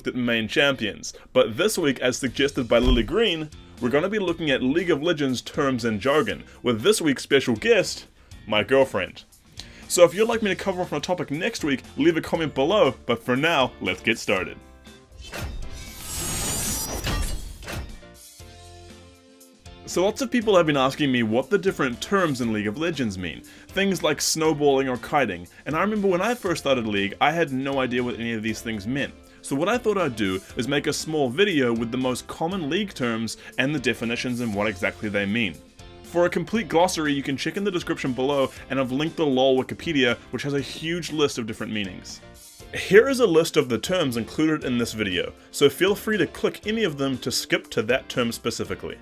at main champions, but this week, as suggested by Lily Green, we're going to be looking at League of Legends terms and jargon, with this week's special guest, my girlfriend. So if you'd like me to cover off on a topic next week, leave a comment below, but for now, let's get started. So lots of people have been asking me what the different terms in League of Legends mean. Things like snowballing or kiting, and I remember when I first started League, I had no idea what any of these things meant. So what I thought I'd do is make a small video with the most common League terms and the definitions and what exactly they mean. For a complete glossary, you can check in the description below, and I've linked the LOL Wikipedia, which has a huge list of different meanings. Here is a list of the terms included in this video, so feel free to click any of them to skip to that term specifically.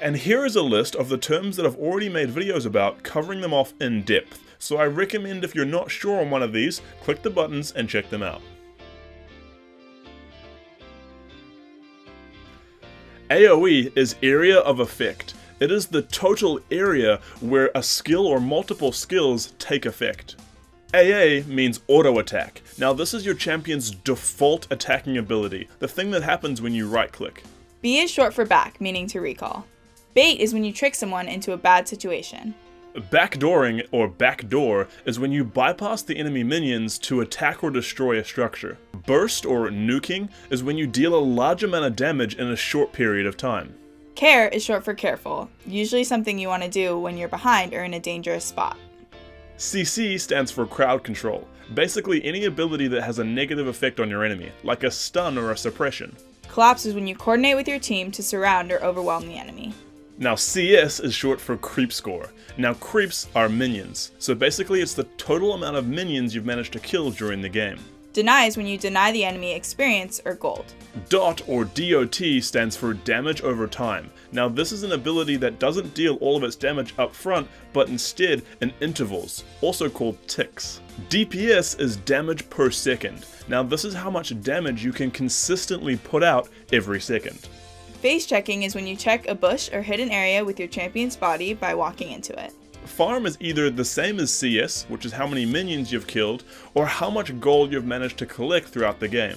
And here is a list of the terms that I've already made videos about, covering them off in depth, so I recommend if you're not sure on one of these, click the buttons and check them out. AoE is area of effect. It is the total area where a skill or multiple skills take effect. AA means auto attack. Now this is your champion's default attacking ability, the thing that happens when you right click. B is short for back, meaning to recall. Bait is when you trick someone into a bad situation. Backdooring, or backdoor, is when you bypass the enemy minions to attack or destroy a structure. Burst, or nuking, is when you deal a large amount of damage in a short period of time. Care is short for careful, usually something you want to do when you're behind or in a dangerous spot. CC stands for crowd control, basically any ability that has a negative effect on your enemy, like a stun or a suppression. Collapse is when you coordinate with your team to surround or overwhelm the enemy. Now CS is short for creep score. Now creeps are minions, so basically it's the total amount of minions you've managed to kill during the game. Deny is when you deny the enemy experience or gold. DOT or DOT stands for damage over time. Now this is an ability that doesn't deal all of its damage up front, but instead in intervals, also called ticks. DPS is damage per second. Now this is how much damage you can consistently put out every second. Face checking is when you check a bush or hidden area with your champion's body by walking into it. Farm is either the same as CS, which is how many minions you've killed, or how much gold you've managed to collect throughout the game.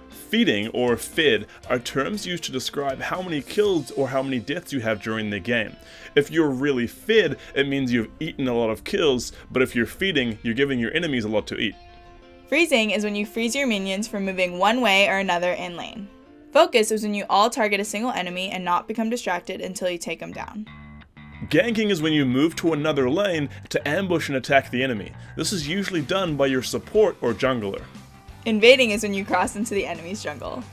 Feeding, or fed, are terms used to describe how many kills or how many deaths you have during the game. If you're really fed, it means you've eaten a lot of kills, but if you're feeding, you're giving your enemies a lot to eat. Freezing is when you freeze your minions from moving one way or another in lane. Focus is when you all target a single enemy and not become distracted until you take them down. Ganking is when you move to another lane to ambush and attack the enemy. This is usually done by your support or jungler. Invading is when you cross into the enemy's jungle.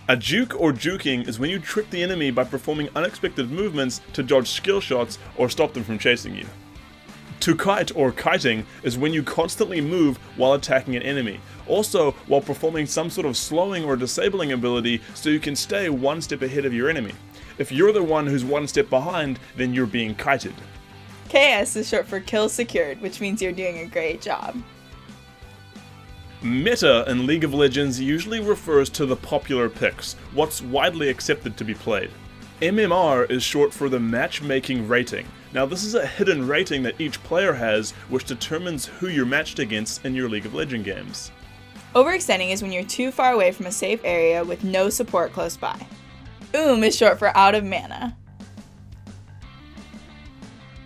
A juke or juking is when you trick the enemy by performing unexpected movements to dodge skill shots or stop them from chasing you. To kite or kiting is when you constantly move while attacking an enemy, also while performing some sort of slowing or disabling ability so you can stay one step ahead of your enemy. If you're the one who's one step behind, then you're being kited. KS is short for kill secured, which means you're doing a great job. Meta in League of Legends usually refers to the popular picks, what's widely accepted to be played. MMR is short for the matchmaking rating. Now this is a hidden rating that each player has, which determines who you're matched against in your League of Legends games. Overextending is when you're too far away from a safe area with no support close by. Is short for out of mana.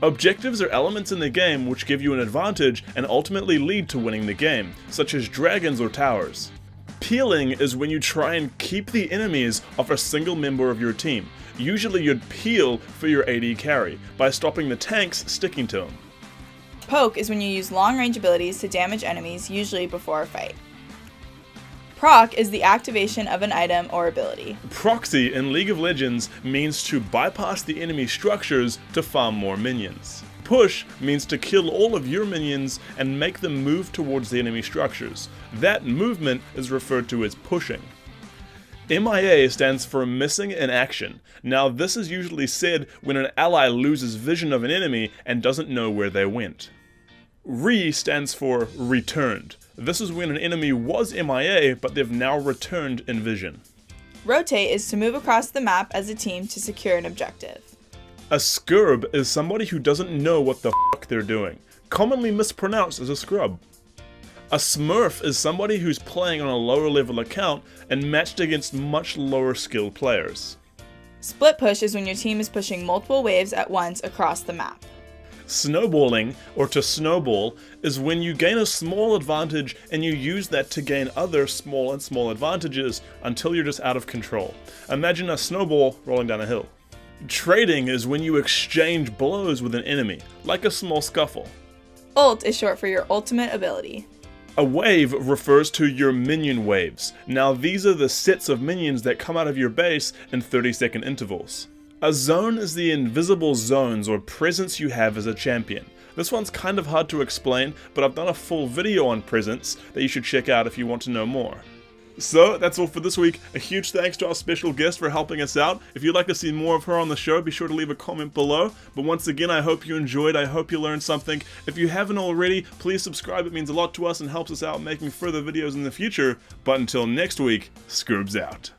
Objectives are elements in the game which give you an advantage and ultimately lead to winning the game, such as dragons or towers. Peeling is when you try and keep the enemies off a single member of your team. Usually you'd peel for your AD carry, by stopping the tanks sticking to them. Poke is when you use long-range abilities to damage enemies, usually before a fight. Proc is the activation of an item or ability. Proxy in League of Legends means to bypass the enemy structures to farm more minions. Push means to kill all of your minions and make them move towards the enemy structures. That movement is referred to as pushing. MIA stands for missing in action. Now this is usually said when an ally loses vision of an enemy and doesn't know where they went. Re stands for returned. This is when an enemy was MIA, but they've now returned in vision. Rotate is to move across the map as a team to secure an objective. A scurb is somebody who doesn't know what the fuck they're doing. commonly mispronounced as a scrub. A smurf is somebody who's playing on a lower level account and matched against much lower skilled players. Split push is when your team is pushing multiple waves at once across the map. Snowballing, or to snowball, is when you gain a small advantage and you use that to gain other small advantages until you're just out of control. Imagine a snowball rolling down a hill. Trading is when you exchange blows with an enemy, like a small scuffle. Ult is short for your ultimate ability. A wave refers to your minion waves. Now these are the sets of minions that come out of your base in 30-second intervals. A zone is the invisible zones or presence you have as a champion. This one's kind of hard to explain, but I've done a full video on presence that you should check out if you want to know more. So, that's all for this week. A huge thanks to our special guest for helping us out. If you'd like to see more of her on the show, be sure to leave a comment below. But once again, I hope you enjoyed, I hope you learned something. If you haven't already, please subscribe, it means a lot to us and helps us out making further videos in the future. But until next week, Scoobs out.